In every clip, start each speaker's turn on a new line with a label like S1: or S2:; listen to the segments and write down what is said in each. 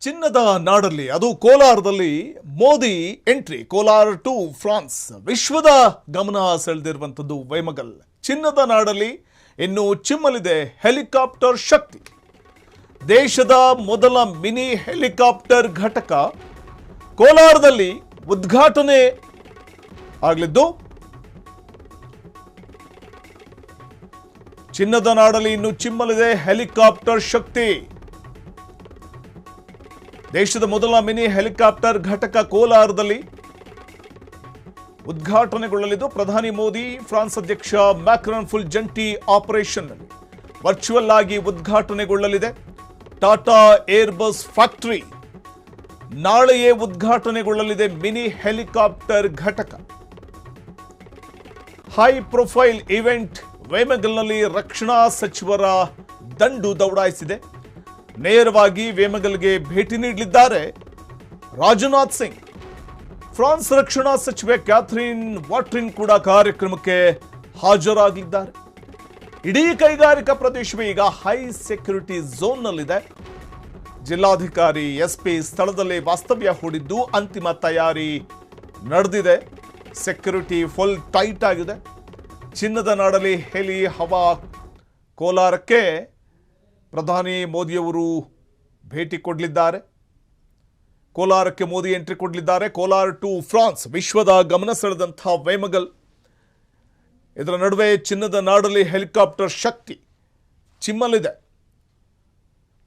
S1: ಚಿನ್ನದ ನಾಡಲ್ಲಿ ಅದು ಕೋಲಾರದಲ್ಲಿ Modi entry. Kolar to France ವಿಶ್ವದ ಗಮನ ಸೆಳೆದಿರುವಂಥದ್ದು ವೈಮಗಲ್. ಚಿನ್ನದ ನಾಡಲ್ಲಿ ಇನ್ನು ಚಿಮ್ಮಲಿದೆ ಹೆಲಿಕಾಪ್ಟರ್ ಶಕ್ತಿ. ದೇಶದ ಮೊದಲ ಮಿನಿ ಹೆಲಿಕಾಪ್ಟರ್ ಘಟಕ ಕೋಲಾರದಲ್ಲಿ ಉದ್ಘಾಟನೆ ಆಗಲಿದ್ದು, ಚಿನ್ನದ ನಾಡಲ್ಲಿ ಇನ್ನು ಚಿಮ್ಮಲಿದೆ ಹೆಲಿಕಾಪ್ಟರ್ ಶಕ್ತಿ. ದೇಶದ ಮೊದಲ ಮಿನಿ ಹೆಲಿಕಾಪ್ಟರ್ ಘಟಕ ಕೋಲಾರದಲ್ಲಿ ಉದ್ಘಾಟನೆಗೊಳ್ಳಲಿದ್ದು, ಪ್ರಧಾನಿ ಮೋದಿ ಫ್ರಾನ್ಸ್ ಅಧ್ಯಕ್ಷ ಮ್ಯಾಕ್ರಾನ್ ಫುಲ್ ಜಂಟಿ ಆಪರೇಷನ್ ವರ್ಚುವಲ್ ಆಗಿ ಉದ್ಘಾಟನೆಗೊಳ್ಳಲಿದೆ. ಟಾಟಾ ಏರ್ಬಸ್ ಫ್ಯಾಕ್ಟರಿ ನಾಳೆಯೇ ಉದ್ಘಾಟನೆಗೊಳ್ಳಲಿದೆ ಮಿನಿ ಹೆಲಿಕಾಪ್ಟರ್ ಘಟಕ. ಹೈ ಪ್ರೊಫೈಲ್ ಇವೆಂಟ್ ವೇಮಗಲ್ನಲ್ಲಿ ರಕ್ಷಣಾ ಸಚಿವರ ದಂಡು ದೌಡಾಯಿಸಿದೆ. ನೇರವಾಗಿ ವೇಮಗಲ್ಗೆ ಭೇಟಿ ನೀಡಲಿದ್ದಾರೆ ರಾಜನಾಥ್ ಸಿಂಗ್. ಫ್ರಾನ್ಸ್ ರಕ್ಷಣಾ ಸಚಿವೆ ಕ್ಯಾಥರಿನ್ ವಾಟ್ರಿನ್ ಕೂಡ ಕಾರ್ಯಕ್ರಮಕ್ಕೆ ಹಾಜರಾಗಲಿದ್ದಾರೆ. ಇಡೀ ಕೈಗಾರಿಕಾ ಪ್ರದೇಶವೇ ಈಗ ಹೈ ಸೆಕ್ಯೂರಿಟಿ ಝೋನ್ನಲ್ಲಿದೆ. ಜಿಲ್ಲಾಧಿಕಾರಿ ಎಸ್ಪಿ ಸ್ಥಳದಲ್ಲೇ ವಾಸ್ತವ್ಯ ಹೂಡಿದ್ದು ಅಂತಿಮ ತಯಾರಿ ನಡೆದಿದೆ. ಸೆಕ್ಯೂರಿಟಿ ಫುಲ್ ಟೈಟ್ ಆಗಿದೆ. ಚಿನ್ನದ ನಾಡಲ್ಲಿ ಹೆಲಿ ಹವಾ. ಕೋಲಾರಕ್ಕೆ ಪ್ರಧಾನಿ ಮೋದಿಯವರು ಭೇಟಿ ಕೊಡಲಿದ್ದಾರೆ. ಕೋಲಾರಕ್ಕೆ ಮೋದಿ ಎಂಟ್ರಿ ಕೊಡಲಿದ್ದಾರೆ. ಕೋಲಾರ ಟು ಫ್ರಾನ್ಸ್ ವಿಶ್ವದ ಗಮನ ಸೆಳೆದಂಥ ವೈಮಗಲ್. ಇದರ ನಡುವೆ ಚಿನ್ನದ ನಾಡಲ್ಲಿ ಹೆಲಿಕಾಪ್ಟರ್ ಶಕ್ತಿ ಚಿಮ್ಮಲಿದೆ.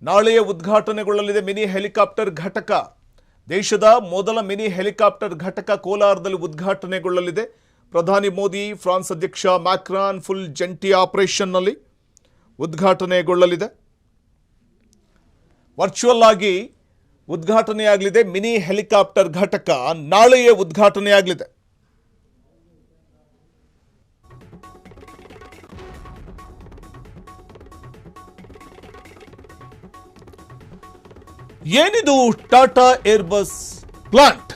S1: ನಾಳೆಯೇ ಉದ್ಘಾಟನೆಗೊಳ್ಳಲಿದೆ ಮಿನಿ ಹೆಲಿಕಾಪ್ಟರ್ ಘಟಕ. ದೇಶದ ಮೊದಲ ಮಿನಿ ಹೆಲಿಕಾಪ್ಟರ್ ಘಟಕ ಕೋಲಾರದಲ್ಲಿ ಉದ್ಘಾಟನೆಗೊಳ್ಳಲಿದೆ. ಪ್ರಧಾನಿ ಮೋದಿ ಫ್ರಾನ್ಸ್ ಅಧ್ಯಕ್ಷ ಮ್ಯಾಕ್ರಾನ್ ಫುಲ್ ಜಂಟಿ ಆಪರೇಷನ್ನಲ್ಲಿ ಉದ್ಘಾಟನೆಗೊಳ್ಳಲಿದೆ. ವರ್ಚುವಲ್ ಆಗಿ ಉದ್ಘಾಟನೆಯಾಗಲಿದೆ ಮಿನಿ ಹೆಲಿಕಾಪ್ಟರ್ ಘಟಕ. ನಾಳೆಯೇ ಉದ್ಘಾಟನೆಯಾಗಲಿದೆ. ಏನಿದು ಟಾಟಾ ಏರ್ಬಸ್ ಪ್ಲಾಂಟ್?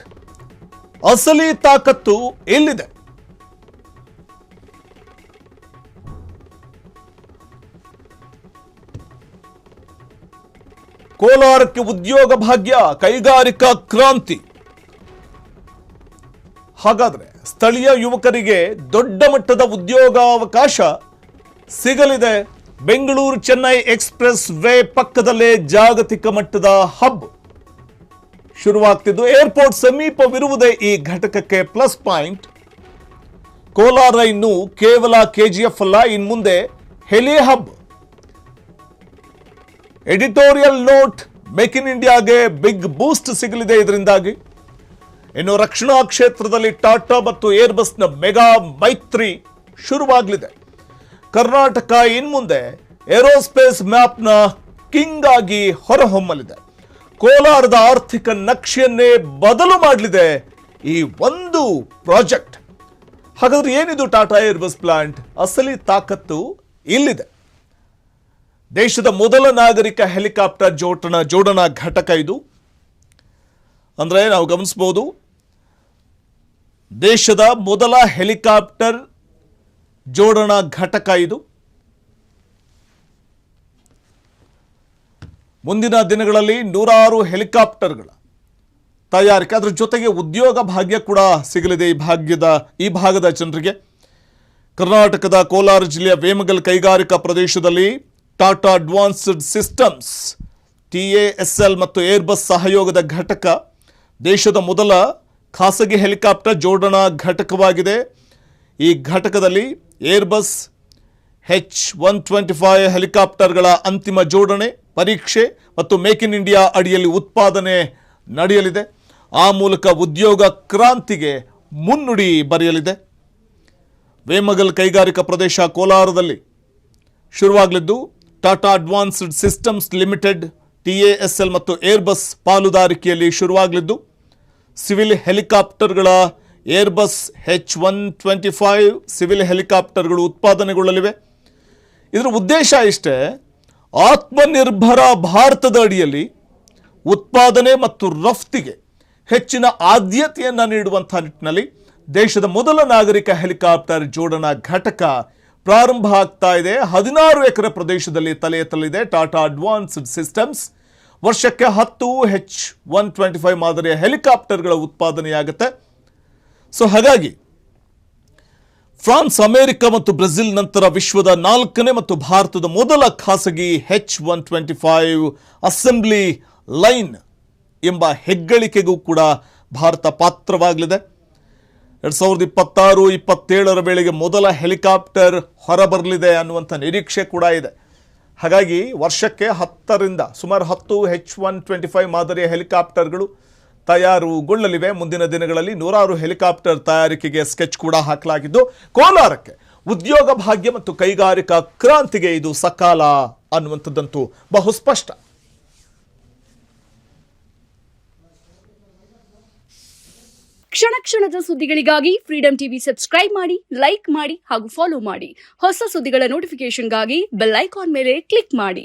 S1: ಅಸಲಿ ತಾಕತ್ತು ಎಲ್ಲಿದೆ? ಕೋಲಾರಕ್ಕೆ ಉದ್ಯೋಗ ಭಾಗ್ಯ, ಕೈಗಾರಿಕಾ ಕ್ರಾಂತಿ. ಹಾಗಾದ್ರೆ ಸ್ಥಳೀಯ ಯುವಕರಿಗೆ ದೊಡ್ಡ ಮಟ್ಟದ ಉದ್ಯೋಗಾವಕಾಶ ಸಿಗಲಿದೆ. ಬೆಂಗಳೂರು ಚೆನ್ನೈ ಎಕ್ಸ್ಪ್ರೆಸ್ ವೇ ಪಕ್ಕದಲ್ಲೇ ಜಾಗತಿಕ ಮಟ್ಟದ ಹಬ್ ಶುರುವಾಗ್ತಿದ್ದು, ಏರ್ಪೋರ್ಟ್ ಸಮೀಪವಿರುವುದೇ ಈ ಘಟಕಕ್ಕೆ ಪ್ಲಸ್ ಪಾಯಿಂಟ್. ಕೋಲಾರ ಇನ್ನು ಕೇವಲ ಕೆಜಿಎಫ್ ಅಲ್ಲ, ಇನ್ನು ಮುಂದೆ heli hub. Editorial note: make in ಇಂಡಿಯಾಗೆ ಬಿಗ್ ಬೂಸ್ಟ್ ಸಿಗಲಿದೆ ಇದರಿಂದಾಗಿ. ಇನ್ನು ರಕ್ಷಣಾ ಕ್ಷೇತ್ರದಲ್ಲಿ ಟಾಟಾ ಮತ್ತು ಏರ್ಬಸ್ನ ಮೆಗಾ ಮೈತ್ರಿ ಶುರುವಾಗಲಿದೆ. ಕರ್ನಾಟಕ ಇನ್ಮುಂದೆ ಏರೋಸ್ಪೇಸ್ ಮ್ಯಾಪ್ನ ಕಿಂಗ್ ಆಗಿ ಹೊರಹೊಮ್ಮಲಿದೆ. ಕೋಲಾರದ ಆರ್ಥಿಕ ನಕ್ಷೆಯನ್ನೇ ಬದಲು ಮಾಡಲಿದೆ ಈ ಒಂದು ಪ್ರಾಜೆಕ್ಟ್. ಹಾಗಾದ್ರೆ ಏನಿದು ಟಾಟಾ ಏರ್ಬಸ್ ಪ್ಲಾಂಟ್? ಅಸಲಿ ತಾಕತ್ತು ಇಲ್ಲಿದೆ. ದೇಶದ ಮೊದಲ ನಾಗರಿಕ ಹೆಲಿಕಾಪ್ಟರ್ ಜೋಡಣಾ ಘಟಕ ಇದು. ಅಂದರೆ ನಾವು ಗಮನಿಸಬಹುದು, ದೇಶದ ಮೊದಲ ಹೆಲಿಕಾಪ್ಟರ್ ಜೋಡಣಾ ಘಟಕ ಇದು. ಮುಂದಿನ ದಿನಗಳಲ್ಲಿ 106 ಹೆಲಿಕಾಪ್ಟರ್ಗಳ ತಯಾರಿಕೆ, ಅದರ ಜೊತೆಗೆ ಉದ್ಯೋಗ ಭಾಗ್ಯ ಕೂಡ ಸಿಗಲಿದೆ ಈ ಭಾಗದ ಜನರಿಗೆ. ಕರ್ನಾಟಕದ ಕೋಲಾರ ಜಿಲ್ಲೆಯ ವೇಮಗಲ್ ಕೈಗಾರಿಕಾ ಪ್ರದೇಶದಲ್ಲಿ ಟಾಟಾ ಅಡ್ವಾನ್ಸ್ಡ್ ಸಿಸ್ಟಮ್ಸ್ TASL ಮತ್ತು ಏರ್ಬಸ್ ಸಹಯೋಗದ ಘಟಕ ದೇಶದ ಮೊದಲ ಖಾಸಗಿ ಹೆಲಿಕಾಪ್ಟರ್ ಜೋಡಣಾ ಘಟಕವಾಗಿದೆ. ಈ ಘಟಕದಲ್ಲಿ ಏರ್ಬಸ್ H125 ಹೆಲಿಕಾಪ್ಟರ್ಗಳ ಅಂತಿಮ ಜೋಡಣೆ, ಪರೀಕ್ಷೆ ಮತ್ತು ಮೇಕ್ ಇನ್ ಇಂಡಿಯಾ ಅಡಿಯಲ್ಲಿ ಉತ್ಪಾದನೆ ನಡೆಯಲಿದೆ. ಆ ಮೂಲಕ ಉದ್ಯೋಗ ಕ್ರಾಂತಿಗೆ ಮುನ್ನುಡಿ ಬರೆಯಲಿದೆ. ವೇಮಗಲ್ ಕೈಗಾರಿಕಾ ಪ್ರದೇಶ ಕೋಲಾರದಲ್ಲಿ ಶುರುವಾಗಲಿದ್ದು, Tata advanced systems limited TASL ಮತ್ತು ಏರ್ಬಸ್ ಪಾಲುದಾರಿಕೆಯಲ್ಲಿ ಶುರುವಾಗಲಿದ್ದು, ಸಿವಿಲ್ ಹೆಲಿಕಾಪ್ಟರ್ಗಳ ಏರ್ಬಸ್ H125 ಸಿವಿಲ್ ಹೆಲಿಕಾಪ್ಟರ್ಗಳು ಉತ್ಪಾದನೆಗೊಳ್ಳಲಿವೆ. ಇದರ ಉದ್ದೇಶ ಇಷ್ಟೇ: ಆತ್ಮನಿರ್ಭರ ಭಾರತದ ಅಡಿಯಲ್ಲಿ ಉತ್ಪಾದನೆ ಮತ್ತು ರಫ್ತಿಗೆ ಹೆಚ್ಚಿನ ಆದ್ಯತೆಯನ್ನು ನೀಡುವಂಥ ನಿಟ್ಟಿನಲ್ಲಿ ದೇಶದ ಮೊದಲ ನಾಗರಿಕ ಹೆಲಿಕಾಪ್ಟರ್ ಜೋಡಣಾ ಘಟಕ ಪ್ರಾರಂಭ ಆಗ್ತಾ ಇದೆ. 16 ಎಕರೆ ಪ್ರದೇಶದಲ್ಲಿ ತಲೆ ಎತ್ತಲಿದೆ ಟಾಟಾ ಅಡ್ವಾನ್ಸ್ಡ್ ಸಿಸ್ಟಮ್ಸ್. ವರ್ಷಕ್ಕೆ 10 H-125 ಮಾದರಿಯ ಹೆಲಿಕಾಪ್ಟರ್ಗಳ ಉತ್ಪಾದನೆಯಾಗುತ್ತೆ. ಸೊ ಹಾಗಾಗಿ ಫ್ರಾನ್ಸ್, ಅಮೆರಿಕ ಮತ್ತು ಬ್ರೆಜಿಲ್ ನಂತರ ವಿಶ್ವದ 4ನೇ ಮತ್ತು ಭಾರತದ ಮೊದಲ ಖಾಸಗಿ H-125 ಅಸೆಂಬ್ಲಿ ಲೈನ್ ಎಂಬ ಹೆಗ್ಗಳಿಕೆಗೂ ಕೂಡ ಭಾರತ ಪಾತ್ರವಾಗಲಿದೆ. 2026-27 ವೇಳೆಗೆ ಮೊದಲ ಹೆಲಿಕಾಪ್ಟರ್ ಹೊರಬರಲಿದೆ ಅನ್ನುವಂಥ ನಿರೀಕ್ಷೆ ಕೂಡ ಇದೆ. ಹಾಗಾಗಿ ವರ್ಷಕ್ಕೆ 10ರಿಂದ ಸುಮಾರು 10 H-125 ಮಾದರಿಯ ಹೆಲಿಕಾಪ್ಟರ್ಗಳು ತಯಾರುಗೊಳ್ಳಲಿವೆ. ಮುಂದಿನ ದಿನಗಳಲ್ಲಿ 100 ಹೆಲಿಕಾಪ್ಟರ್ ತಯಾರಿಕೆಗೆ ಸ್ಕೆಚ್ ಕೂಡ ಹಾಕಲಾಗಿದ್ದು, ಕೋಲಾರಕ್ಕೆ ಉದ್ಯೋಗ ಭಾಗ್ಯ ಮತ್ತು ಕೈಗಾರಿಕಾ ಕ್ರಾಂತಿಗೆ ಇದು ಸಕಾಲ ಅನ್ನುವಂಥದ್ದಂತೂ ಬಹುಸ್ಪಷ್ಟ.
S2: ಕ್ಷಣ ಕ್ಷಣದ ಸುದ್ದಿಗಳಿಗಾಗಿ ಫ್ರೀಡಂ ಟಿವಿ ಸಬ್ಸ್ಕ್ರೈಬ್ ಮಾಡಿ, ಲೈಕ್ ಮಾಡಿ ಹಾಗೂ ಫಾಲೋ ಮಾಡಿ. ಹೊಸ ಸುದ್ದಿಗಳ ನೋಟಿಫಿಕೇಶನ್ಗಾಗಿ ಬೆಲ್ ಐಕಾನ್ ಮೇಲೆ ಕ್ಲಿಕ್ ಮಾಡಿ.